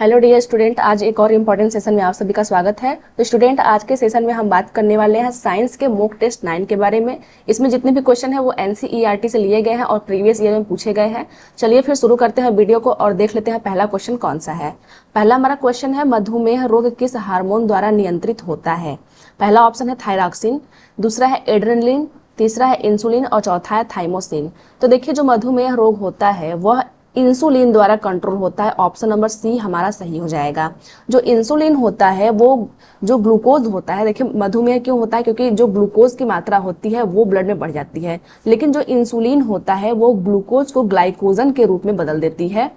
Hello dear student, आज एक और इम्पॉर्टेंट सेशन में आप सभी का स्वागत है। तो स्टूडेंट, आज के सेशन में हम बात करने वाले हैं साइंस के मॉक टेस्ट 9 के बारे में। इसमें जितने भी क्वेश्चन है वो एनसीईआरटी से लिए गए हैं और प्रीवियस ईयर में पूछे गए हैं। चलिए फिर शुरू करते हैं वीडियो को और देख लेते हैं पहला क्वेश्चन कौन सा है। पहला हमारा क्वेश्चन है, मधुमेह रोग किस हार्मोन द्वारा नियंत्रित होता है। पहला ऑप्शन है थायरॉक्सिन, दूसरा है एड्रेनलिन, तीसरा है इंसुलिन और चौथा है थाइमोसिन। तो देखिए, जो मधुमेह रोग होता है वह इंसुलिन द्वारा कंट्रोल होता है। ऑप्शन नंबर सी हमारा सही हो जाएगा। जो इंसुलिन होता है वो जो ग्लूकोज होता है, देखिए मधुमेह क्यों होता है, क्योंकि जो ग्लूकोज की मात्रा होती है वो ब्लड में बढ़ जाती है, लेकिन जो इंसुलिन होता है वो ग्लूकोज को ग्लाइकोजन के रूप में बदल देती है।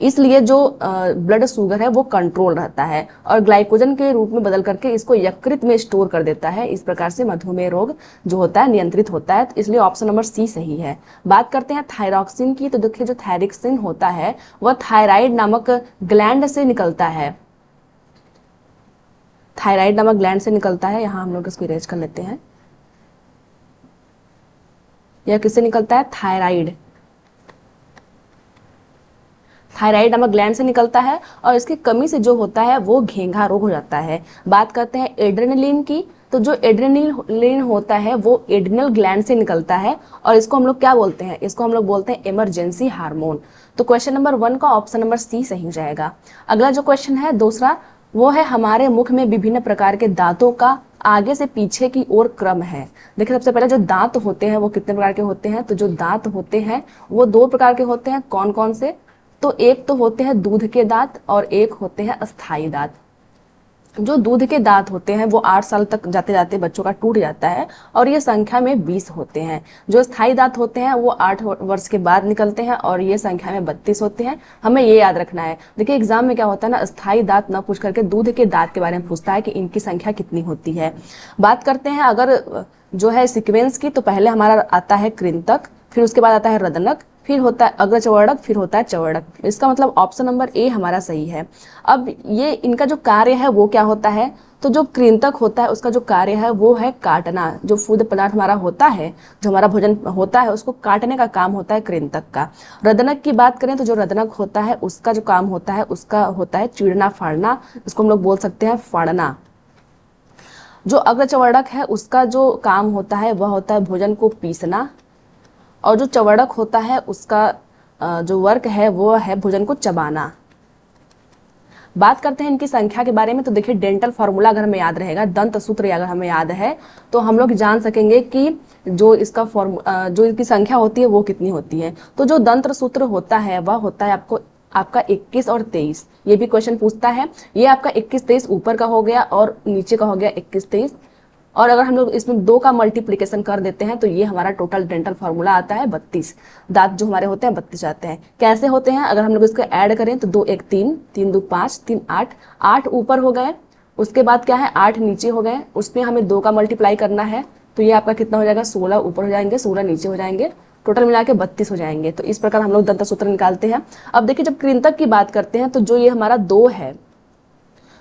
इसलिए जो ब्लड शुगर है वो कंट्रोल रहता है और ग्लाइकोजन के रूप में बदल करके इसको यकृत में स्टोर कर देता है। इस प्रकार से मधुमेह रोग जो होता है नियंत्रित होता है, तो इसलिए ऑप्शन नंबर सी सही है। बात करते हैं थायरॉक्सिन की। तो देखिए, जो थायरॉक्सिन होता है वह थायराइड नामक ग्लैंड से निकलता है। थायराइड नामक ग्लैंड से निकलता है। यहाँ हम लोग इसको इरेज कर लेते हैं। यह किससे निकलता है? थायराइड। थायराइड नामक ग्लैंड से निकलता है और इसकी कमी से जो होता है वो घेंघा रोग हो जाता है। बात करते हैं एड्रेनलिन की। तो जो एड्रेनलिन होता है वो एड्रिनल ग्लैंड से निकलता है और इसको हम लोग क्या बोलते हैं? इसको हम लोग बोलते हैं इमरजेंसी हार्मोन। तो क्वेश्चन नंबर 1 का ऑप्शन नंबर सी सही हो जाएगा। अगला जो क्वेश्चन है दूसरा, वो है हमारे मुख में विभिन्न प्रकार के दांतों का आगे से पीछे की ओर क्रम है। देखिए, सबसे पहले जो दांत होते हैं वो कितने प्रकार के होते हैं? तो जो दांत होते हैं वो 2 प्रकार के होते हैं। कौन कौन से? तो एक तो होते हैं दूध के दांत और एक होते हैं अस्थाई दांत। जो दूध के दांत होते हैं वो 8 साल तक जाते जाते बच्चों का टूट जाता है और ये संख्या में 20 होते हैं। जो स्थायी दांत होते हैं वो 8 वर्ष के बाद निकलते हैं और ये संख्या में 32 होते हैं। हमें ये याद रखना है। देखिए, एग्जाम में क्या होता है ना, स्थायी दांत न पूछ करके दूध के दांत के बारे में पूछता है कि इनकी संख्या कितनी होती है। बात करते हैं अगर जो है सीक्वेंस की, तो पहले हमारा आता है कृंतक, फिर उसके बाद आता है रदनक, फिर होता है अग्रचवर्णक, फिर होता है चवर्णक। इसका मतलब ऑप्शन नंबर ए हमारा सही है। अब ये इनका जो कार्य है वो क्या होता है? तो जो कृंतक होता है उसका जो कार्य है वो है काटना। जो फूड पदार्थ हमारा होता है, जो हमारा भोजन होता है, उसको काटने का काम होता है कृंतक का। रदनक की बात करें तो जो रदनक होता है उसका जो काम होता है उसका होता है चीरना फाड़ना। इसको हम लोग बोल सकते हैं फाड़ना। जो अग्रचवर्णक है उसका जो काम होता है वह होता है भोजन को पीसना और जो चवर्णक होता है उसका जो वर्क है वो है भोजन को चबाना। बात करते हैं इनकी संख्या के बारे में। तो देखिए, डेंटल फार्मूला अगर हमें याद रहेगा, दंत सूत्र अगर हमें याद है, तो हम लोग जान सकेंगे कि जो इसका जो इसकी संख्या होती है वो कितनी होती है। तो जो दंत सूत्र होता है वह होता है आपका 21 और 23। ये भी क्वेश्चन पूछता है। ये आपका 21-23 ऊपर का हो गया और नीचे का हो गया 21-23। और अगर हम लोग इसमें 2 का मल्टीप्लिकेशन कर देते हैं तो ये हमारा टोटल डेंटल फार्मूला आता है 32। दांत जो हमारे होते हैं 32 आते हैं। कैसे होते हैं? अगर हम लोग इसको ऐड करें तो 2 1 3, 3 2 5, 3 8, 8 ऊपर हो गए। उसके बाद क्या है? 8 नीचे हो गए। उसमें हमें 2 का मल्टीप्लाई करना है तो ये आपका कितना हो जाएगा? 16 ऊपर हो जाएंगे, 16 नीचे हो जाएंगे, टोटल मिला के 32 हो जाएंगे। तो इस प्रकार हम लोग दंत सूत्र निकालते हैं। अब देखिए, जब कृंतक की बात करते हैं तो जो ये हमारा 2 है,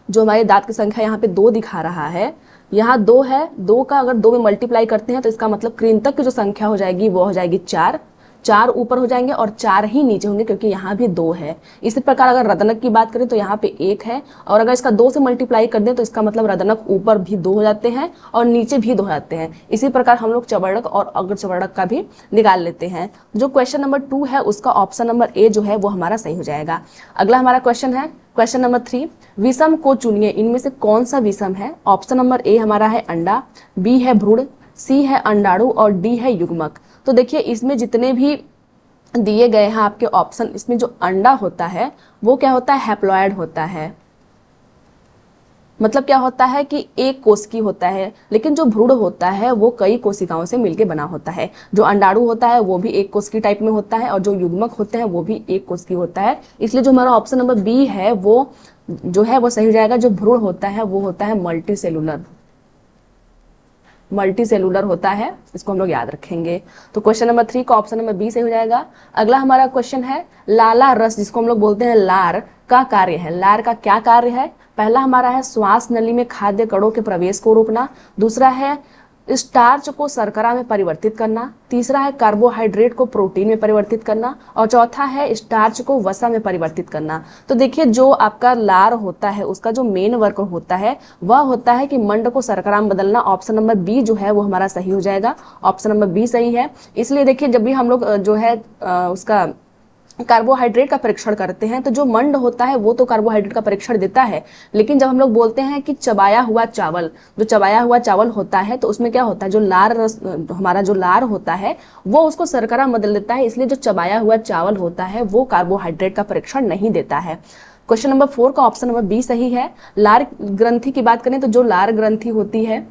जो हमारे दांत की संख्या यहाँ पे 2 दिखा रहा है, यहाँ 2 है। 2 का अगर 2 में मल्टीप्लाई करते हैं तो इसका मतलब कृंतक की जो संख्या हो जाएगी वो हो जाएगी 4। 4 ऊपर हो जाएंगे और 4 ही नीचे होंगे क्योंकि यहाँ भी 2 है। इसी प्रकार अगर रदनक की बात करें तो यहाँ पे 1 है और अगर इसका 2 से मल्टीप्लाई कर दें तो इसका मतलब रदनक ऊपर भी 2 हो जाते हैं और नीचे भी 2 हो जाते हैं। इसी प्रकार हम लोग चवर्णक और अग्रचवर्णक का भी निकाल लेते हैं। जो क्वेश्चन नंबर 2 है उसका ऑप्शन नंबर ए जो है वो हमारा सही हो जाएगा। अगला हमारा क्वेश्चन है क्वेश्चन नंबर 3, विषम को चुनिए, इनमें से कौन सा विषम है? ऑप्शन नंबर ए हमारा है अंडा, बी है भ्रूण, सी है अंडाणु और डी है युग्मक। तो देखिए, इसमें जितने भी दिए गए हैं आपके ऑप्शन, इसमें जो अंडा होता है वो क्या होता है? हैप्लॉयड होता है। मतलब क्या होता है कि एक कोशिकी होता है, लेकिन जो भ्रूण होता है वो कई कोशिकाओं से मिलकर बना होता है। जो अंडाणु होता है वो भी एक कोशिकी टाइप में होता है और जो युग्मक होते हैं वो भी एक कोशिकी होता है। इसलिए जो हमारा ऑप्शन नंबर बी है वो जो है वो सही हो जाएगा। जो भ्रूण होता है वो होता है मल्टी सेलुलर होता है। इसको हम लोग याद रखेंगे। तो क्वेश्चन नंबर 3 का ऑप्शन नंबर बी सही हो जाएगा। अगला हमारा क्वेश्चन है, लाला रस जिसको हम लोग बोलते हैं लार का कार्य है। लार का क्या कार्य है? पहला हमारा है श्वास नली में खाद्य कणों के प्रवेश को रोकना, दूसरा है स्टार्च को शर्करा में परिवर्तित करना, तीसरा है कार्बोहाइड्रेट को प्रोटीन में परिवर्तित करना, और चौथा है स्टार्च को वसा में परिवर्तित करना। तो देखिए जो आपका लार होता है उसका जो मेन वर्क होता है वह होता है कि मंड को शर्करा में बदलना। ऑप्शन नंबर बी जो है वो हमारा सही हो जाएगा, ऑप्शन नंबर बी सही है। इसलिए देखिए जब भी हम लोग जो है उसका कार्बोहाइड्रेट का परीक्षण करते हैं तो जो मंड होता है वो तो कार्बोहाइड्रेट का परीक्षण देता है, लेकिन जब हम लोग बोलते हैं कि चबाया हुआ चावल, जो चबाया हुआ चावल होता है तो उसमें क्या होता है, जो लार रस हमारा जो लार होता है वो उसको शर्करा बदल देता है, इसलिए जो चबाया हुआ चावल होता है वो कार्बोहाइड्रेट का परीक्षण नहीं देता है। क्वेश्चन नंबर 4 का ऑप्शन नंबर बी सही है। लार ग्रंथि की बात करें तो जो लार ग्रंथि होती है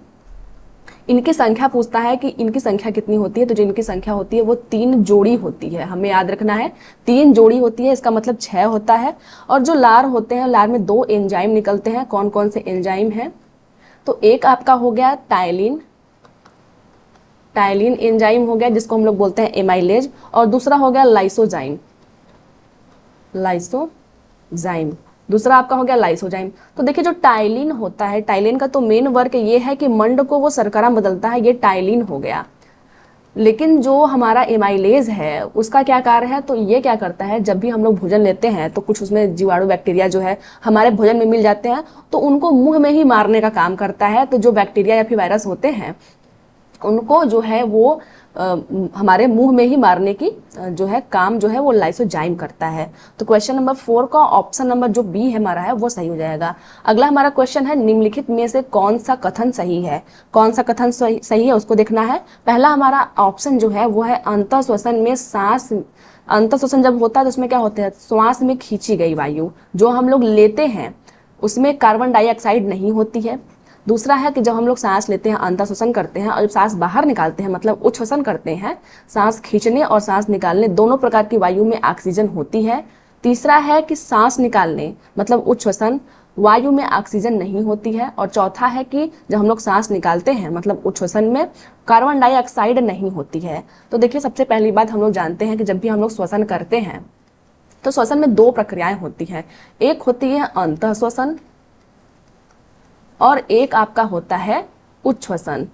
इनकी संख्या पूछता है कि इनकी संख्या कितनी होती है, तो जो इनकी संख्या होती है वो 3 जोड़ी होती है, हमें याद रखना है 3 जोड़ी होती है, इसका मतलब 6 होता है। और जो लार होते हैं, लार में 2 एंजाइम निकलते हैं, कौन कौन से एंजाइम हैं, तो एक आपका हो गया टाइलिन, टाइलिन एंजाइम हो गया जिसको हम लोग बोलते हैं एमाइलेज, और दूसरा हो गया लाइसोजाइम, लाइसोजाइम, दूसरा आपका हो गया लाइसोजाइम। तो देखिए जो टाइलिन होता है, टाइलिन का तो मेन वर्क ये है कि मंड को वो शर्करा बदलता है, ये टाइलिन हो गया। लेकिन जो हमारा एमाइलेज है उसका क्या कार्य है, तो ये क्या करता है, जब भी हम लोग भोजन लेते हैं तो कुछ उसमें जीवाणु बैक्टीरिया जो है हमारे भोजन में मिल जाते हैं, तो उनको मुंह में ही मारने का काम करता है। तो जो बैक्टीरिया या फिर वायरस होते हैं उनको जो है वो हमारे मुंह में ही मारने की जो है काम जो है वो लाइसोजाइम करता है। तो क्वेश्चन नंबर 4 का ऑप्शन नंबर जो बी है हमारा है वो सही हो जाएगा। अगला हमारा क्वेश्चन है निम्नलिखित में से कौन सा कथन सही है, कौन सा कथन सही है उसको देखना है। पहला हमारा ऑप्शन जो है वो है अंतःश्वसन में सांस, अंतःश्वसन जब होता है तो उसमें क्या होता है, श्वास में खींची गई वायु जो हम लोग लेते हैं उसमें कार्बन डाइऑक्साइड नहीं होती है। दूसरा है कि जब हम लोग सांस लेते हैं अंतःश्वसन करते हैं और जब सांस बाहर निकालते हैं मतलब उच्छ्वसन करते हैं, सांस खींचने और सांस निकालने दोनों प्रकार की वायु में ऑक्सीजन होती है। तीसरा है कि सांस निकालने मतलब उच्छ्वसन वायु में ऑक्सीजन नहीं होती है। और चौथा है कि जब हम लोग सांस निकालते हैं मतलब उच्छ्वसन में कार्बन डाइऑक्साइड नहीं होती है। तो देखिए सबसे पहली बात हम लोग जानते हैं कि जब भी हम लोग श्वसन करते हैं तो श्वसन में 2 प्रक्रियाएं होती हैं, एक होती है अंतःश्वसन और एक आपका होता है उच्छ्वसन।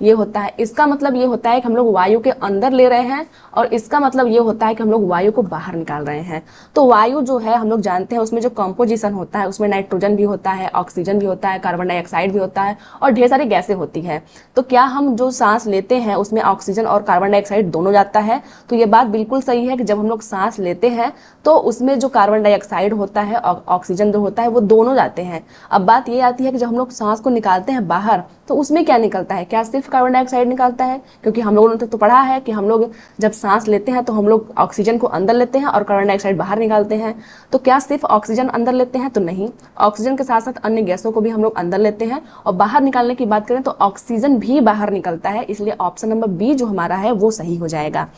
ये होता है, इसका मतलब ये होता है कि हम लोग वायु के अंदर ले रहे हैं और इसका मतलब ये होता है कि हम लोग वायु को बाहर निकाल रहे हैं। तो वायु जो है हम लोग जानते हैं उसमें जो कंपोजिशन होता है उसमें नाइट्रोजन भी होता है, ऑक्सीजन भी होता है, कार्बन डाइऑक्साइड भी होता है और ढेर सारी गैसें होती है। तो क्या हम जो सांस लेते हैं उसमें ऑक्सीजन और कार्बन डाइऑक्साइड दोनों जाता है, तो ये बात बिल्कुल सही है कि जब हम लोग सांस लेते हैं तो उसमें जो कार्बन डाइऑक्साइड होता है और ऑक्सीजन जो होता है वो दोनों जाते हैं। अब बात ये आती है कि जब हम लोग सांस को निकालते हैं बाहर तो उसमें क्या निकलता है, क्या सिर्फ कार्बन डाइऑक्साइड निकलता है, क्योंकि हम लोगों ने तो पढ़ा है कि हम लोग जब सांस लेते हैं तो हम लोग ऑक्सीजन को अंदर लेते हैं और कार्बन डाइऑक्साइड बाहर निकालते हैं। तो क्या सिर्फ ऑक्सीजन अंदर लेते हैं, तो नहीं, ऑक्सीजन के साथ साथ अन्य गैसों को भी हम लोग अंदर लेते हैं। और बाहर निकालने की बात करें तो ऑक्सीजन भी बाहर निकलता है, इसलिए ऑप्शन नंबर बी जो हमारा है वो सही हो जाएगा।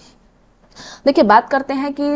देखिए बात करते हैं कि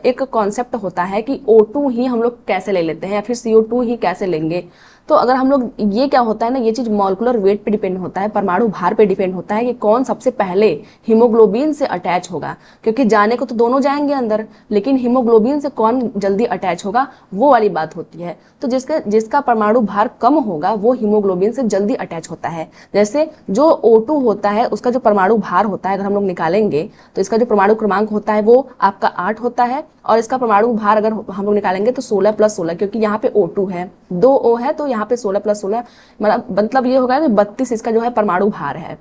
एक कॉन्सेप्ट होता है कि O2 ही हम लोग कैसे ले लेते हैं या फिर CO2 ही कैसे लेंगे। तो अगर हम लोग, ये क्या होता है ना, ये चीज मॉलिक्यूलर वेट पे डिपेंड होता है, परमाणु भार पे डिपेंड होता है कि कौन सबसे पहले हीमोग्लोबिन से अटैच होगा, क्योंकि जाने को तो दोनों जाएंगे अंदर लेकिन हीमोग्लोबिन से कौन जल्दी अटैच होगा वो वाली बात होती है। तो जिसका परमाणु भार कम होगा वो हीमोग्लोबिन से जल्दी अटैच होता है। जैसे जो O2 होता है उसका जो परमाणु भार होता है अगर हम लोग निकालेंगे तो इसका जो परमाणु क्रमांक होता है वो आपका 8 होता है और इसका परमाणु भार अगर हम लोग निकालेंगे तो 16 + 16, क्योंकि यहाँ पे O2 है, 2 O है तो यहाँ पे 16 + 16 मतलब ये होगा कि 32 इसका जो है परमाणु भार है,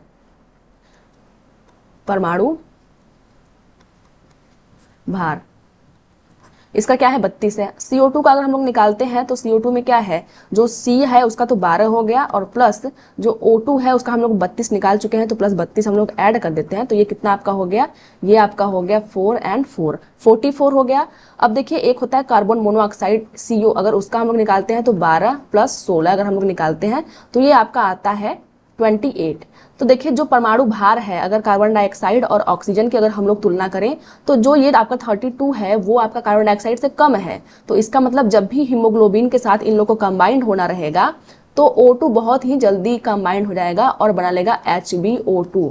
परमाणु भार इसका क्या है 32 है। CO2 का अगर हम लोग निकालते हैं तो CO2 में क्या है, जो C है उसका तो 12 हो गया और प्लस जो O2 है उसका हम लोग 32 निकाल चुके हैं तो प्लस 32 हम लोग ऐड कर देते हैं तो ये कितना आपका हो गया, ये आपका हो गया 4 and 4 44 हो गया। अब देखिए एक होता है कार्बन मोनोऑक्साइड CO, अगर उसका हम लोग निकालते हैं तो 12 + 16 अगर हम लोग निकालते हैं तो ये आपका आता है 28। तो देखिए जो परमाणु भार है अगर कार्बन डाइऑक्साइड और ऑक्सीजन की अगर हम लोग तुलना करें तो जो ये आपका 32 है वो आपका कार्बन डाइऑक्साइड से कम है। तो इसका मतलब जब भी हीमोग्लोबिन के साथ इन लोगों को कंबाइंड होना रहेगा तो O2 बहुत ही जल्दी कंबाइंड हो जाएगा और बना लेगा HbO2।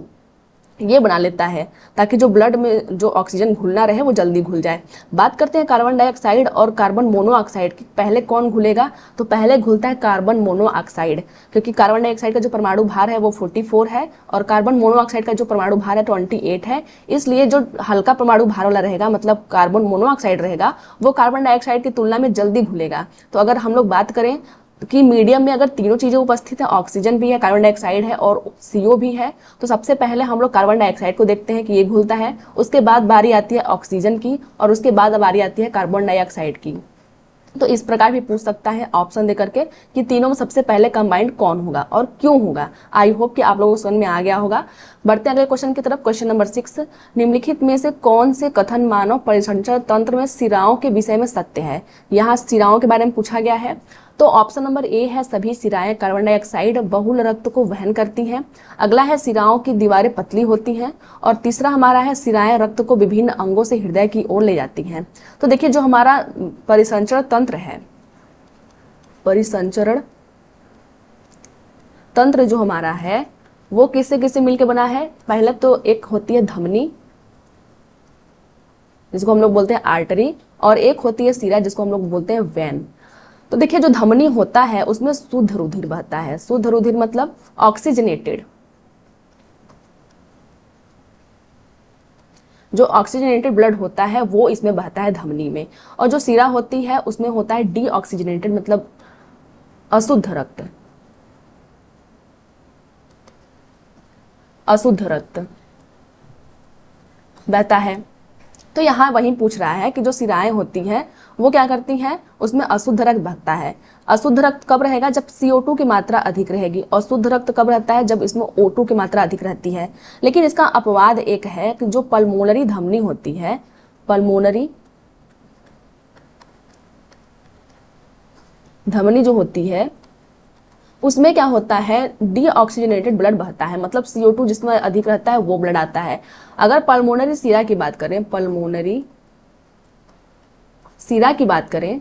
ये बना लेता है ताकि जो ब्लड में जो ऑक्सीजन घुलना रहे वो जल्दी घुल जाए। बात करते हैं कार्बन डाइऑक्साइड और कार्बन मोनोऑक्साइड की, पहले कौन घुलेगा, तो पहले घुलता है कार्बन मोनोऑक्साइड, क्योंकि कार्बन डाइऑक्साइड का जो परमाणु भार है वो 44 है और कार्बन मोनोऑक्साइड का जो परमाणु भार है 28 है। इसलिए जो हल्का परमाणु भार वाला रहेगा मतलब कार्बन मोनोऑक्साइड रहेगा वो कार्बन डाइऑक्साइड की तुलना में जल्दी घुलेगा। तो अगर हम लोग बात करें कि मीडियम में अगर तीनों चीजें उपस्थित है, ऑक्सीजन भी है, कार्बन डाइऑक्साइड है और CO भी है, तो सबसे पहले हम लोग कार्बन डाइऑक्साइड को देखते हैं कि ये घुलता है, उसके बाद बारी आती है ऑक्सीजन की और उसके बाद बारी आती है कार्बन डाइऑक्साइड की। तो इस प्रकार भी पूछ सकता है ऑप्शन दे करके कि तीनों में सबसे पहले कंबाइंड कौन होगा और क्यों होगा। आई होप कि आप लोगों को समझ में आ गया होगा। बढ़ते हैं अगले क्वेश्चन की तरफ। क्वेश्चन नंबर 6, निम्नलिखित में से कौन से कथन मानव परिसंचरण तंत्र में सिराओं के विषय में सत्य है। यहाँ सिराओं के बारे में पूछा गया है। तो ऑप्शन नंबर ए है सभी सिराएं कार्बन डाइऑक्साइड बहुल रक्त को वहन करती हैं। अगला है सिराओं की दीवारें पतली होती हैं और तीसरा हमारा है सिराएं रक्त को विभिन्न अंगों से हृदय की ओर ले जाती हैं। तो देखिए जो हमारा परिसंचरण तंत्र है, परिसंचरण तंत्र जो हमारा है वो किससे किससे मिलकर बना है। पहले तो एक होती है धमनी जिसको हम लोग बोलते हैं आर्टरी और एक होती है सिरा जिसको हम लोग बोलते हैं वेन। तो देखिए जो धमनी होता है उसमें शुद्ध रुधिर बहता है। शुद्ध रुधिर मतलब ऑक्सीजनेटेड, जो ऑक्सीजनेटेड ब्लड होता है वो इसमें बहता है धमनी में। और जो सिरा होती है उसमें होता है डीऑक्सीजनेटेड मतलब अशुद्ध रक्त, अशुद्ध रक्त बहता है। तो यहाँ वही पूछ रहा है कि जो सिराएं होती हैं वो क्या करती हैं, उसमें अशुद्ध रक्त बहता है। अशुद्ध रक्त कब रहेगा, जब CO2 की मात्रा अधिक रहेगी और शुद्ध रक्त कब रहता है, जब इसमें O2 की मात्रा अधिक रहती है। लेकिन इसका अपवाद एक है कि जो पल्मोनरी धमनी होती है, पल्मोनरी धमनी जो होती है उसमें क्या होता है, डीऑक्सीजनेटेड ब्लड बहता है, मतलब CO2 जिसमें अधिक रहता है वो ब्लड आता है। अगर पल्मोनरी सिरा की बात करें, पल्मोनरी सिरा की बात करें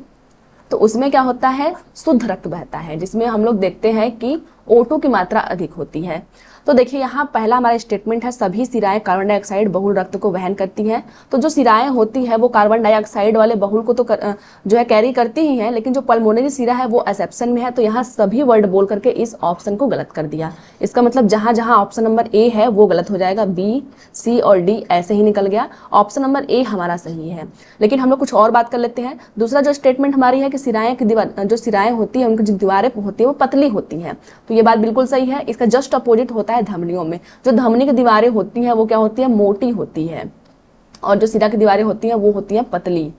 तो उसमें क्या होता है, शुद्ध रक्त बहता है जिसमें हम लोग देखते हैं कि O2 की मात्रा अधिक होती है। तो देखिए यहाँ पहला हमारा स्टेटमेंट है सभी सिराएं कार्बन डाइऑक्साइड बहुल रक्त को वहन करती हैं। तो जो सिराएं होती है वो कार्बन डाइऑक्साइड वाले बहुल को तो जो है कैरी करती ही है, लेकिन जो पल्मोनरी सिरा है वो एक्सेप्शन में है। तो यहाँ सभी वर्ड बोल करके इस ऑप्शन को गलत कर दिया। इसका मतलब जहाँ जहाँ ऑप्शन नंबर ए है वो गलत हो जाएगा, बी, सी और डी ऐसे ही निकल गया। ऑप्शन नंबर ए हमारा सही है। लेकिन हम लोग कुछ और बात कर लेते हैं। दूसरा जो स्टेटमेंट हमारी है कि सिराएं की दीवार, जो सिराएं होती है उनकी जो दीवारें होती है वो पतली होती हैं, तो ये बात बिल्कुल सही है। इसका जस्ट अपोजिट होता है धमनियों में। जो धमनी की दीवारें होती हैं वो क्या होती है, मोटी होती है और जो सिरा की दीवारें होती हैं वो होती हैं पतली।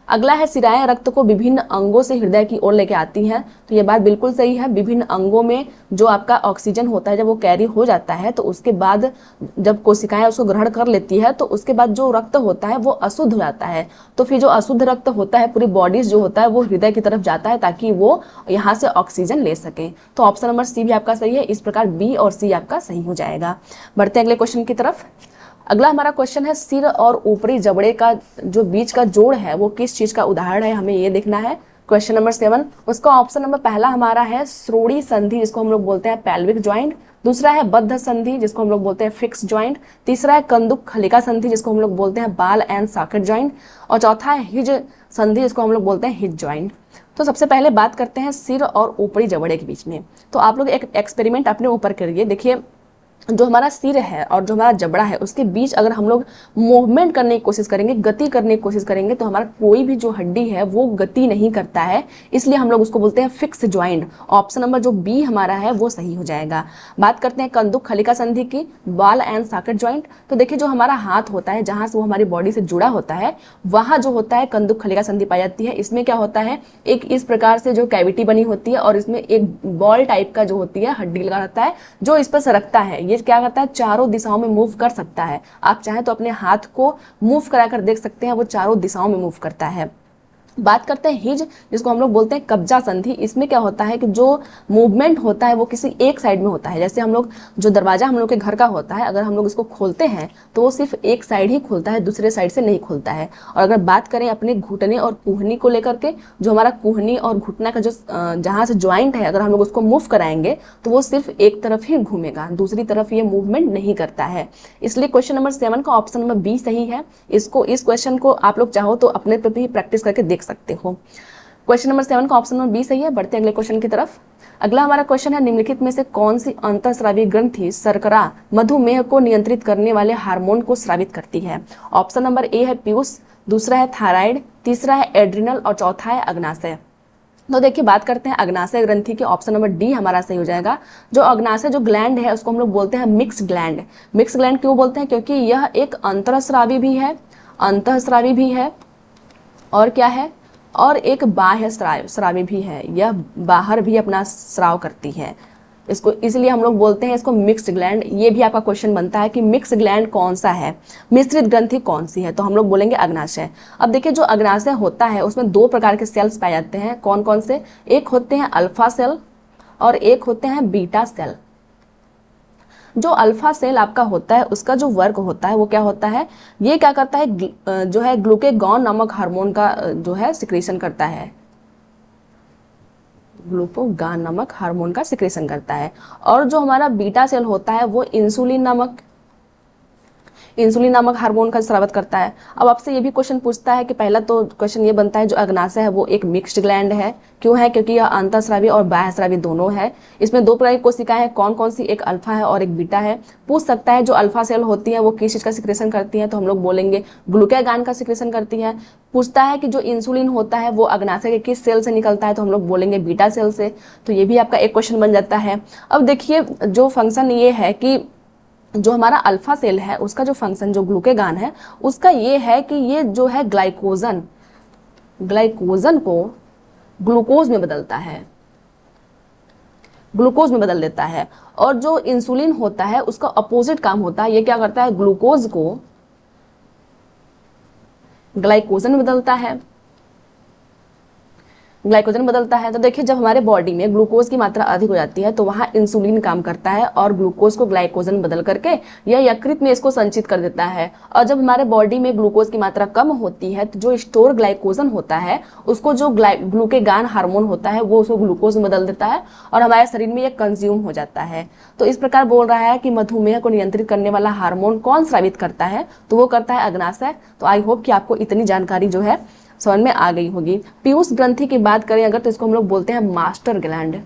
अगला है सिराएं रक्त को विभिन्न अंगों से हृदय की ओर लेके आती हैं, तो ये बात बिल्कुल सही है। विभिन्न अंगों में जो आपका ऑक्सीजन होता है जब वो कैरी हो जाता है तो उसके बाद जब कोशिकाएं उसको ग्रहण कर लेती है तो उसके बाद जो रक्त होता है वो अशुद्ध हो जाता है। तो फिर जो अशुद्ध रक्त होता है पूरी बॉडीज जो होता है वो हृदय की तरफ जाता है ताकि वो यहाँ से ऑक्सीजन ले सके। तो ऑप्शन नंबर सी भी आपका सही है। इस प्रकार बी और सी आपका सही हो जाएगा। बढ़ते हैं अगले क्वेश्चन की तरफ। अगला हमारा क्वेश्चन है सिर और ऊपरी जबड़े का जो बीच का जोड़ है वो किस चीज का उदाहरण है, हमें ये देखना है। क्वेश्चन नंबर 7, उसका ऑप्शन नंबर पहला हमारा है श्रोणि संधि जिसको हम लोग बोलते हैं पेल्विक ज्वाइंट। दूसरा है बद्ध संधि जिसको हम लोग बोलते हैं फिक्स ज्वाइंट। तीसरा है कंदुक खलिका संधि जिसको हम लोग बोलते हैं बाल एंड सॉकेट ज्वाइंट। और चौथा है हिज संधि जिसको हम लोग बोलते हैं हिज ज्वाइंट। तो सबसे पहले बात करते हैं सिर और ऊपरी जबड़े के बीच में। तो आप लोग एक एक्सपेरिमेंट अपने ऊपर करिए। देखिए जो हमारा सिर है और जो हमारा जबड़ा है उसके बीच अगर हम लोग मूवमेंट करने की कोशिश करेंगे, गति करने की कोशिश करेंगे, तो हमारा कोई भी जो हड्डी है वो गति नहीं करता है, इसलिए हम लोग उसको बोलते हैं फिक्स ज्वाइंट। ऑप्शन नंबर जो बी हमारा है वो सही हो जाएगा। बात करते हैं कंदुक खलिका संधि की, बाल एंड सॉकेट ज्वाइंट। तो देखिए जो हमारा हाथ होता है जहां से वो हमारी बॉडी से जुड़ा होता है वहां जो होता है कंदुक खलिका संधि पाई जाती है। इसमें क्या होता है, एक इस प्रकार से जो कैविटी बनी होती है और इसमें एक बॉल टाइप का जो होती है हड्डी लगा रहता है जो इस पर सरकता है। ये क्या करता है, चारों दिशाओं में मूव कर सकता है। आप चाहें तो अपने हाथ को मूव कराकर देख सकते हैं, वो चारों दिशाओं में मूव करता है। बात करते हैं हिज, जिसको हम लोग बोलते हैं कब्जा संधि। इसमें क्या होता है कि जो मूवमेंट होता है वो किसी एक साइड में होता है। जैसे हम लोग जो दरवाजा हम लोग के घर का होता है, अगर हम लोग इसको खोलते हैं तो वो सिर्फ एक साइड ही खुलता है, दूसरे साइड से नहीं खुलता है। और अगर बात करें अपने घुटने और कुहनी को लेकर के, जो हमारा कुहनी और घुटना का जो जहाँ से ज्वाइंट है, अगर हम लोग उसको मूव कराएंगे तो वो सिर्फ एक तरफ ही घूमेगा, दूसरी तरफ ये मूवमेंट नहीं करता है। इसलिए क्वेश्चन नंबर 7 का ऑप्शन नंबर बी सही है। इस क्वेश्चन को आप लोग चाहो तो अपने पे भी प्रैक्टिस करके देख सकते हो। क्वेश्चन नंबर 7 का ऑप्शन नंबर बी सही है। बढ़ते हैं अगले क्वेश्चन की तरफ। अगला हमारा क्वेश्चन है, निम्नलिखित में से कौन सी अंतःस्रावी ग्रंथि शर्करा मधुमेह को नियंत्रित करने वाले हार्मोन को स्रावित करती है? ऑप्शन नंबर ए है पीयूष, दूसरा है थायराइड, तीसरा है एड्रिनल और चौथा है अग्नाशय। तो देखिए बात करते हैं अग्नाशय ग्रंथि के, ऑप्शन नंबर डी हमारा सही हो जाएगा। जो अग्नाशय जो ग्लैंड है उसको हम लोग बोलते हैं मिक्स ग्लैंड। मिक्स ग्लैंड क्यों बोलते हैं? क्योंकि यह एक अंतःस्रावी भी है, अंतःस्रावी भी है, और क्या है, और एक बाह्य स्रावी भी है। यह बाहर भी अपना स्राव करती है, इसको इसलिए हम लोग बोलते हैं इसको मिक्स्ड ग्लैंड। ये भी आपका क्वेश्चन बनता है कि मिक्स ग्लैंड कौन सा है, मिश्रित ग्रंथि कौन सी है, तो हम लोग बोलेंगे अग्नाशय। अब देखिए जो अग्नाशय होता है उसमें दो प्रकार के सेल्स पाए जाते हैं। कौन कौन से? एक होते हैं अल्फा सेल और एक होते हैं बीटा सेल। जो अल्फा सेल आपका होता है उसका जो वर्क होता है वो क्या होता है, ये क्या करता है, जो है ग्लूकेगॉन नामक हार्मोन का जो है सिक्रेशन करता है, ग्लूकोगान नामक हार्मोन का सिक्रेशन करता है। और जो हमारा बीटा सेल होता है वो इंसुलिन नामक हार्मोन का स्रावित करता है। अब आपसे ये भी क्वेश्चन पूछता है कि पहला तो क्वेश्चन ये बनता है जो अग्नाशय है वो एक मिक्स्ड ग्लैंड है। क्यों है? क्योंकि यह अंतःस्रावी और बाह्यस्रावी दोनों है। इसमें दो प्रकार की कोशिकाएं हैं, कौन कौन सी? एक अल्फा है और एक बीटा है। पूछ सकता है जो अल्फा सेल होती है वो किस चीज का सिक्रेशन करती है, तो हम लोग बोलेंगे ग्लूकेगान का सिक्रेशन करती है। पूछता है कि जो इंसुलिन होता है वो अग्नाशय के किस सेल से निकलता है, तो हम लोग बोलेंगे बीटा सेल से। तो ये भी आपका एक क्वेश्चन बन जाता है। अब देखिए जो फंक्शन ये है कि जो हमारा अल्फा सेल है उसका जो फंक्शन जो ग्लूकेगान है उसका ये है कि ये जो है ग्लाइकोजन को ग्लूकोज में बदलता है, ग्लूकोज में बदल देता है। और जो इंसुलिन होता है उसका अपोजिट काम होता है, ये क्या करता है, ग्लूकोज को ग्लाइकोजन में बदलता है, ग्लाइकोजन बदलता है। तो देखिए जब हमारे बॉडी में ग्लूकोज की मात्रा अधिक हो जाती है तो वहाँ इंसुलिन काम करता है और ग्लूकोज को ग्लाइकोजन बदल करके यह यकृत में इसको संचित कर देता है। और जब हमारे बॉडी में ग्लूकोज की मात्रा कम होती है तो जो स्टोर ग्लाइकोजन होता है उसको जो ग्लूकेगान हार्मोन होता है वो उसको ग्लूकोज में बदल देता है और हमारे शरीर में यह कंज्यूम हो जाता है। तो इस प्रकार बोल रहा है कि मधुमेह को नियंत्रित करने वाला हार्मोन कौन स्रावित करता है, तो वो करता है अग्नाशय। तो आई होप कि आपको इतनी जानकारी जो है समझ में आ गई होगी। पीयूष ग्रंथि की बात करें अगर तो इसको हम लोग बोलते हैं मास्टर ग्लैंड।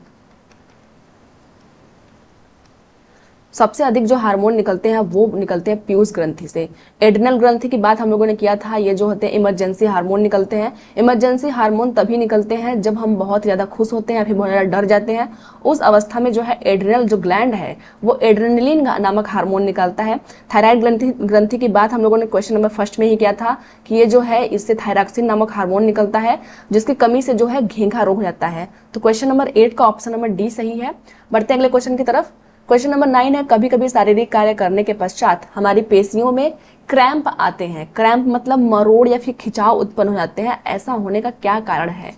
सबसे अधिक जो हार्मोन निकलते हैं वो निकलते हैं पीयूष ग्रंथि से। एड्रिनल ग्रंथि की बात हम लोगों ने किया था, ये जो होते हैं इमरजेंसी हार्मोन निकलते हैं। इमरजेंसी हार्मोन तभी निकलते हैं जब हम बहुत ज़्यादा खुश होते हैं या फिर बहुत ज़्यादा डर जाते हैं। उस अवस्था में जो है एड्रिनल जो ग्लैंड है वो एड्रेनलिन नामक हार्मोन निकालता है। थायराइड ग्रंथि की बात हम लोगों ने क्वेश्चन नंबर 1 में ही किया था कि ये जो है इससे थायरॉक्सिन नामक हार्मोन निकलता है जिसकी कमी से जो है घेंघा रोग हो जाता है। तो क्वेश्चन नंबर 8 का ऑप्शन नंबर डी सही है। बढ़ते हैं अगले क्वेश्चन की तरफ। क्वेश्चन नंबर 9 है, कभी कभी शारीरिक कार्य करने के पश्चात हमारी पेशियों में क्रैम्प आते हैं। क्रैम्प मतलब मरोड़ या फिर खिंचाव उत्पन्न हो जाते हैं, ऐसा होने का क्या कारण है?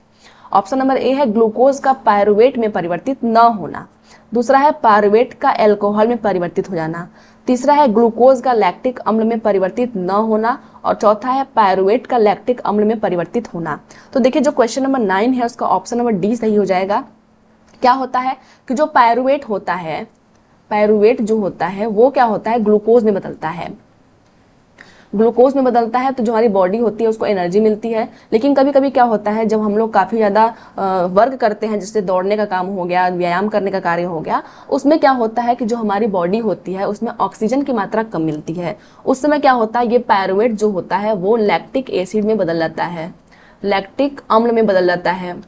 ऑप्शन नंबर ए है ग्लूकोज का पायरुवेट में परिवर्तित न होना, दूसरा है पायरुवेट का अल्कोहल में परिवर्तित हो जाना, तीसरा है ग्लूकोज का लैक्टिक अम्ल में परिवर्तित न होना और चौथा है पायरुवेट का लैक्टिक अम्ल में परिवर्तित होना। तो देखिए जो क्वेश्चन नंबर 9 है उसका ऑप्शन नंबर डी सही हो जाएगा। क्या होता है कि जो पायरुवेट होता है, पायरुवेट जो होता है वो क्या होता है, ग्लूकोज में बदलता है, ग्लूकोज में बदलता है तो जो हमारी बॉडी होती है उसको एनर्जी मिलती है। लेकिन कभी कभी क्या होता है जब हम लोग काफ़ी ज़्यादा वर्क करते हैं, जैसे दौड़ने का काम हो गया, व्यायाम करने का कार्य हो गया, उसमें क्या होता है कि जो हमारी बॉडी होती है उसमें ऑक्सीजन की मात्रा कम मिलती है। उस समय क्या होता है, ये पायरुवेट जो होता है वो लैक्टिक एसिड में बदल जाता है, लैक्टिक अम्ल में बदल जाता है।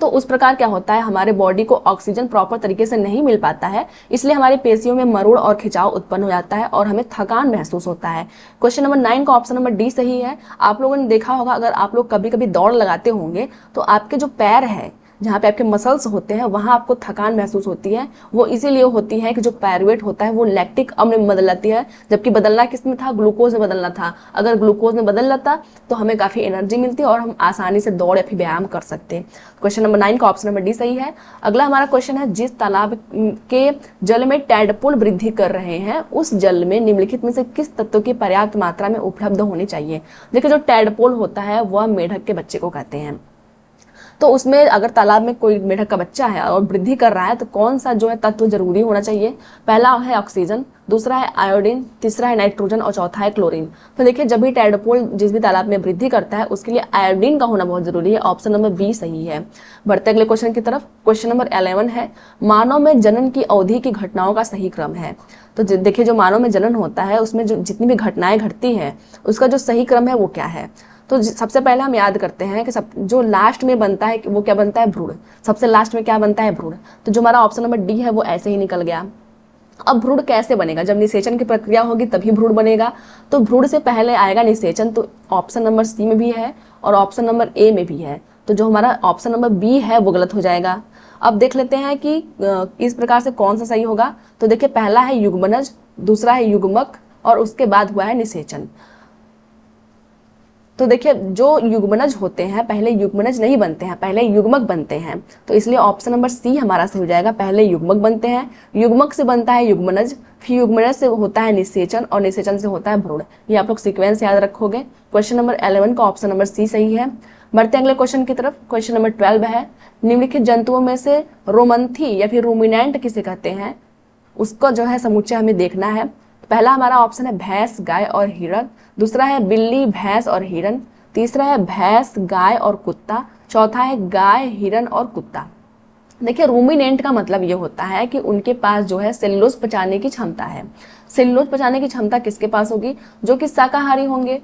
तो उस प्रकार क्या होता है, हमारे बॉडी को ऑक्सीजन प्रॉपर तरीके से नहीं मिल पाता है, इसलिए हमारी पेशियों में मरोड़ और खिंचाव उत्पन्न हो जाता है और हमें थकान महसूस होता है। क्वेश्चन नंबर 9 का ऑप्शन नंबर डी सही है। आप लोगों ने देखा होगा, अगर आप लोग कभी कभी दौड़ लगाते होंगे तो आपके जो पैर है, जहाँ पे आपके मसल्स होते हैं वहाँ आपको थकान महसूस होती है, वो इसीलिए होती है कि जो पायरुवेट होता है वो लैक्टिक अम्ल में बदल जाती है, जबकि बदलना किस में था, ग्लूकोज में बदलना था। अगर ग्लूकोज में बदल जाता तो हमें काफ़ी एनर्जी मिलती और हम आसानी से दौड़ या फिर व्यायाम कर सकते। क्वेश्चन नंबर 9 का ऑप्शन नंबर डी सही है। अगला हमारा क्वेश्चन है, जिस तालाब के जल में टैडपोल वृद्धि कर रहे हैं उस जल में निम्नलिखित में से किस तत्व की पर्याप्त मात्रा में उपलब्ध होनी चाहिए। देखिए जो टैडपोल होता है वह मेढक के बच्चे को कहते हैं। तो उसमें अगर तालाब में कोई मेढक का बच्चा है और वृद्धि कर रहा है तो कौन सा जो है तत्व जरूरी होना चाहिए। पहला है ऑक्सीजन, दूसरा है आयोडीन, तीसरा है नाइट्रोजन और चौथा है क्लोरीन। तो देखिए जब भी टैडपोल जिस भी तालाब में वृद्धि करता है उसके लिए आयोडीन का होना बहुत जरूरी है। ऑप्शन नंबर बी सही है। बढ़ते अगले क्वेश्चन की तरफ। क्वेश्चन नंबर 11 है, मानव में जनन की अवधि की घटनाओं का सही क्रम है। तो देखिए जो मानव में जनन होता है उसमें जो जितनी भी घटनाएं घटती हैं उसका जो सही क्रम है वो क्या है। तो सबसे पहले हम याद करते हैं कि जो लास्ट में बनता है वो क्या बनता है, भ्रूण। सबसे लास्ट में क्या बनता है, भ्रूण। तो जो हमारा ऑप्शन नंबर डी है वो ऐसे ही निकल गया। अब भ्रूण कैसे बनेगा, जब निषेचन की प्रक्रिया होगी तभी भ्रूण बनेगा। तो भ्रूण से पहले आएगा निषेचन, तो ऑप्शन नंबर सी में भी है और ऑप्शन नंबर ए में भी है। तो जो हमारा ऑप्शन नंबर बी है वो गलत हो जाएगा। अब देख लेते हैं कि इस प्रकार से कौन सा सही होगा। तो देखिए पहला है युग्मनज, दूसरा है युग्मक और उसके बाद हुआ है निषेचन। तो देखिए जो युग्मनज होते हैं पहले युग्मनज नहीं बनते हैं, पहले युग्मक बनते हैं। तो इसलिए ऑप्शन नंबर सी हमारा सही हो जाएगा। पहले युग्मक बनते हैं, युग्मक से बनता है युग्मनज, फिर युग्मनज से होता है निषेचन और निषेचन से होता है भ्रूण। ये आप लोग सीक्वेंस याद रखोगे। क्वेश्चन नंबर 11 का ऑप्शन नंबर सी सही है। बढ़ते अगले क्वेश्चन की तरफ। क्वेश्चन नंबर 12 है, निम्नलिखित जंतुओं में से रोमंथी या फिर रूमिनेंट किसे कहते हैं, उसका जो है समुच्चय हमें देखना है। पहला हमारा ऑप्शन है भैंस, गाय और हिरण, दूसरा है बिल्ली, भैंस और हिरण, तीसरा है भैंस, गाय और कुत्ता, चौथा है गाय, हिरण और कुत्ता। देखिए रूमिनेंट का मतलब ये होता है कि उनके पास जो है सेल्यूलोज पचाने की क्षमता है। सेल्यूलोज पचाने की क्षमता किसके पास होगी, जो कि शाकाहारी होंगे।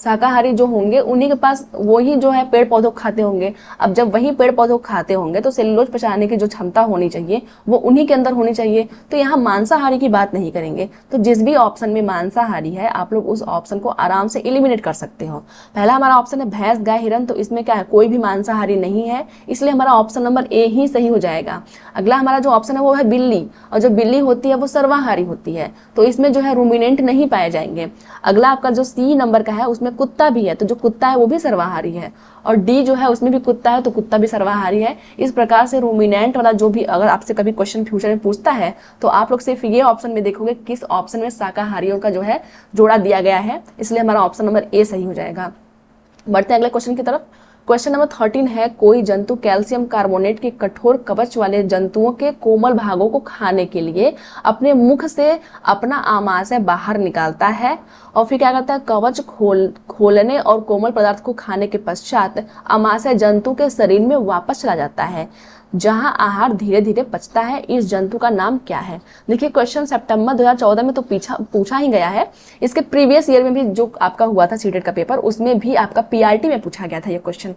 शाकाहारी जो होंगे उन्हीं के पास वही जो है पेड़ पौधों खाते होंगे। अब जब वही पेड़ पौधों खाते होंगे तो सेल्यूलोज पचाने की जो क्षमता होनी चाहिए वो उन्हीं के अंदर होनी चाहिए। तो यहाँ मांसाहारी की बात नहीं करेंगे। तो जिस भी ऑप्शन में मांसाहारी है आप लोग उस ऑप्शन को आराम से एलिमिनेट कर सकते हो। पहला हमारा ऑप्शन है भैंस, गाय, हिरण, तो इसमें क्या है, कोई भी मांसाहारी नहीं है, इसलिए हमारा ऑप्शन नंबर ए ही सही हो जाएगा। अगला हमारा जो ऑप्शन है वो है बिल्ली, और जो बिल्ली होती है वो सर्वाहारी होती है, तो इसमें जो है रूमिनेंट नहीं पाए जाएंगे। अगला आपका जो सी नंबर का है उसमें कुत्ता भी है, तो जो कुत्ता है वो भी सर्वाहारी है, और डी जो है उसमें भी कुत्ता है तो कुत्ता भी सर्वाहारी है। इस प्रकार से रूमिनेंट वाला जो भी अगर आपसे कभी क्वेश्चन फ्यूचर में पूछता है तो आप लोग सिर्फ ये ऑप्शन में देखोगे किस ऑप्शन में शाकाहारियों का जो है जोड़ा दिया गया है, इसलिए हमारा ऑप्शन नंबर ए सही हो जाएगा। बढ़ते हैं अगले क्वेश्चन की तरफ। क्वेश्चन नंबर 13 है, कोई जंतु कैल्शियम कार्बोनेट के कठोर कवच वाले जंतुओं के कोमल भागों को खाने के लिए अपने मुख से अपना आमाशय बाहर निकालता है और फिर क्या करता है, कवच खोलने और कोमल पदार्थ को खाने के पश्चात आमाशय जंतु के शरीर में वापस चला जाता है, जहां आहार धीरे धीरे पचता है। इस जंतु का नाम क्या है। देखिए क्वेश्चन सितंबर 2014 में तो पूछा ही गया है। इसके प्रीवियस ईयर में भी जो आपका हुआ था सीटेट का पेपर, उसमें भी आपका पीआरटी में पूछा गया था ये क्वेश्चन।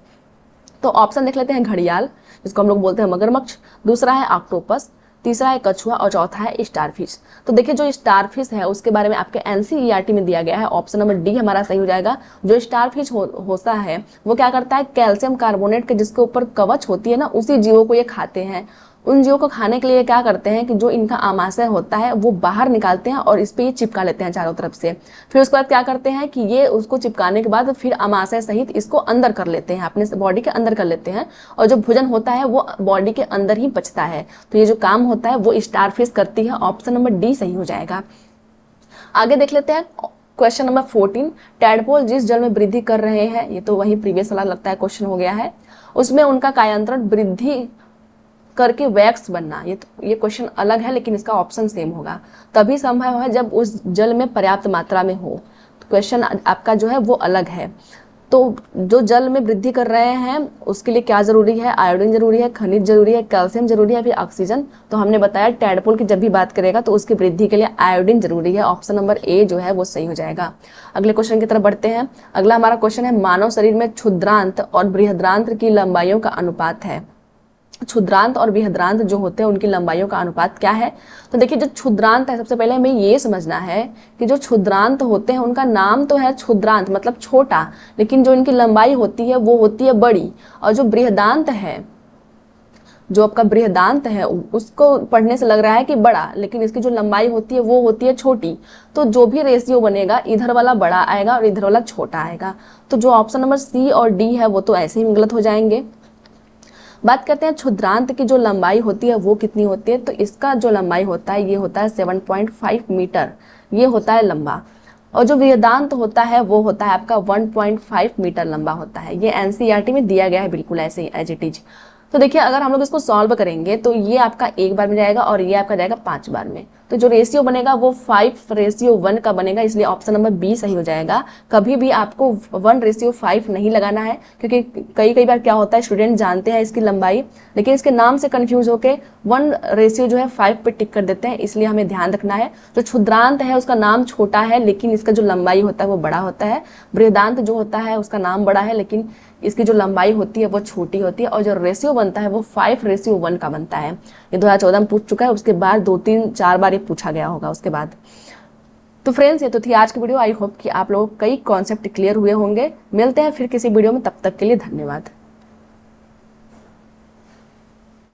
तो ऑप्शन देख लेते हैं, घड़ियाल जिसको हम लोग बोलते हैं मगरमच्छ, दूसरा है ऑक्टोपस, तीसरा है कछुआ और चौथा है स्टारफिश। तो देखिए जो स्टारफिश है उसके बारे में आपके एनसीईआरटी में दिया गया है, ऑप्शन नंबर डी हमारा सही हो जाएगा। जो स्टारफिश होता है वो क्या करता है, कैल्शियम कार्बोनेट के जिसके ऊपर कवच होती है ना, उसी जीवों को ये खाते हैं। उन जीवों को खाने के लिए क्या करते हैं कि जो इनका आमाशय होता है वो बाहर निकालते हैं और इस पे ये चिपका लेते हैं चारों तरफ से। फिर उसके बाद क्या करते हैं कि ये उसको चिपकाने के बाद फिर आमाशय सहित इसको अंदर कर लेते हैं, अपने बॉडी के अंदर कर लेते हैं, और जो भोजन होता है वो बॉडी के अंदर ही पचता है। तो ये जो काम होता है वो स्टारफिश करती है, ऑप्शन नंबर डी सही हो जाएगा। आगे देख लेते हैं क्वेश्चन नंबर 14, टैडपोल जिस जल में वृद्धि कर रहे हैं, ये तो वही प्रीवियस वाला लगता है क्वेश्चन हो गया है, उसमें उनका कायांतरण वृद्धि करके वैक्स बनना, ये क्वेश्चन अलग है लेकिन इसका ऑप्शन सेम होगा। तभी संभव है जब उस जल में पर्याप्त मात्रा में हो। तो क्वेश्चन आपका जो है वो अलग है। तो जो जल में वृद्धि कर रहे हैं उसके लिए क्या जरूरी है, आयोडीन जरूरी है, खनिज जरूरी है, कैल्शियम जरूरी है, फिर ऑक्सीजन। तो हमने बताया टैडपोल की जब भी बात करेगा तो उसकी वृद्धि के लिए आयोडीन जरूरी है, ऑप्शन नंबर ए जो है वो सही हो जाएगा। अगले क्वेश्चन की तरफ बढ़ते हैं। अगला हमारा क्वेश्चन है, मानव शरीर में क्षुद्रांत और बृहद्रांत की लंबाइयों का अनुपात है। क्षुद्रांत और बृहद्रांत जो होते हैं उनकी लंबाइयों का अनुपात क्या है। तो देखिए जो क्षुद्रांत है, सबसे पहले हमें ये समझना है कि जो क्षुद्रांत होते हैं उनका नाम तो है क्षुद्रांत मतलब छोटा, लेकिन जो इनकी लंबाई होती है वो होती है बड़ी। और जो बृहदांत है जो आपका बृहदांत है उसको पढ़ने से लग रहा है कि बड़ा, लेकिन इसकी जो लंबाई होती है वो होती है छोटी। तो जो भी रेशियो बनेगा इधर वाला बड़ा आएगा और इधर वाला छोटा आएगा। तो जो ऑप्शन नंबर सी और डी है वो तो ऐसे ही गलत हो जाएंगे। बात करते हैं क्षुद्रांत की जो लंबाई होती है वो कितनी होती है। तो इसका जो लंबाई होता है ये होता है 7.5 मीटर, ये होता है लंबा। और जो वेदांत होता है वो होता है आपका 1.5 मीटर लंबा होता है। ये एनसीईआरटी में दिया गया है बिल्कुल ऐसे ही एज इट इज। तो देखिए अगर हम लोग इसको सॉल्व करेंगे तो ये आपका 1 बार में जाएगा और ये आपका जाएगा 5 बार में। तो जो रेशियो बनेगा वो 5:1 का बनेगा, इसलिए ऑप्शन नंबर बी सही हो जाएगा। कभी भी आपको 1:5 नहीं लगाना है, क्योंकि कई बार क्या होता है स्टूडेंट जानते हैं इसकी लंबाई लेकिन इसके नाम से कंफ्यूज होके 1 जो है 5 पे टिक कर देते हैं, इसलिए हमें ध्यान रखना है। जो क्षुद्रांत है उसका नाम छोटा है लेकिन इसका जो लंबाई होता है वो बड़ा होता है। बृहदांत जो होता है उसका नाम बड़ा है लेकिन इसकी जो लंबाई होती है वो छोटी होती है। और जो रेशियो बनता है वो 5:1 का बनता है। ये 2014 में पूछ चुका है, उसके बाद 2-3-4 बार ये पूछा गया होगा उसके बाद। तो फ्रेंड्स ये तो थी आज की वीडियो। आई होप कि आप लोग कई कॉन्सेप्ट क्लियर हुए होंगे। मिलते हैं फिर किसी वीडियो में, तब तक के लिए धन्यवाद।